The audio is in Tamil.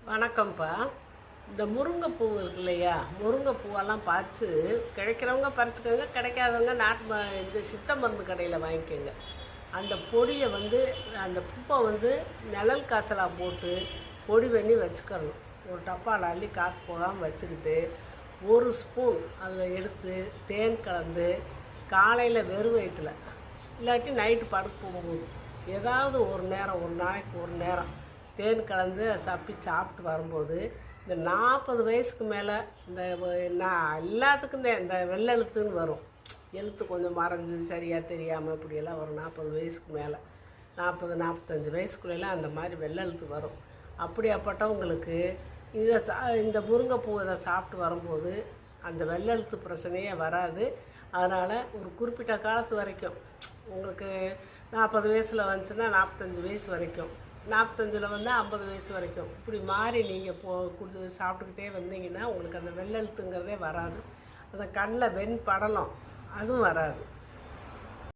வணக்கம்ப்பா. இந்த முருங்கைப்பூ இருக்கு இல்லையா, முருங்கைப்பூவெல்லாம் பார்த்து கிடைக்கிறவங்க பறிச்சுக்கோங்க, கிடைக்காதவங்க இந்த சித்த மருந்து கடையில் வாங்கிக்கோங்க. அந்த பொடியை அந்த பூப்பை நிழல் காய்ச்சலாக போட்டு பொடி பண்ணி வச்சுக்கிறணும். ஒரு டப்பாவில் அள்ளி காற்று போகாமல் வச்சுக்கிட்டு ஒரு ஸ்பூன் அதில் எடுத்து தேன் கலந்து காலையில் வெறும் வயிற்றுல இல்லாட்டி நைட்டு படுக்க போகும்போது ஏதாவது ஒரு நேரம், ஒரு நாளைக்கு ஒரு நேரம் தேன் கலந்து சப்பி சாப்பிட்டு வரும்போது இந்த 40 வயசுக்கு மேலே நான் எல்லாத்துக்கும் இந்த வெள்ளை எழுத்துன்னு வரும். எழுத்து கொஞ்சம் மறைஞ்சு சரியாக தெரியாமல் இப்படியெல்லாம் வரும். 40 வயசுக்கு மேலே 40-45 வயசுக்குள்ளெல்லாம் அந்த மாதிரி வெள்ளை எழுத்து வரும். அப்படியாப்பட்டவங்களுக்கு இந்த முருங்கைப்பூ இதை சாப்பிட்டு வரும்போது அந்த வெள்ளை எழுத்து பிரச்சனையே வராது. அதனால் ஒரு குறிப்பிட்ட காலத்து வரைக்கும் உங்களுக்கு 40 வயசில் வந்துச்சுன்னா 45 வயசு வரைக்கும், 45 50 வயசு வரைக்கும் இப்படி மாறி நீங்கள் சாப்பிட்டுக்கிட்டே வந்தீங்கன்னா உங்களுக்கு அந்த வெள்ளை எழுத்துங்கிறதே வராது. அந்த கண்ணில் வெண் படலம் அதுவும் வராது.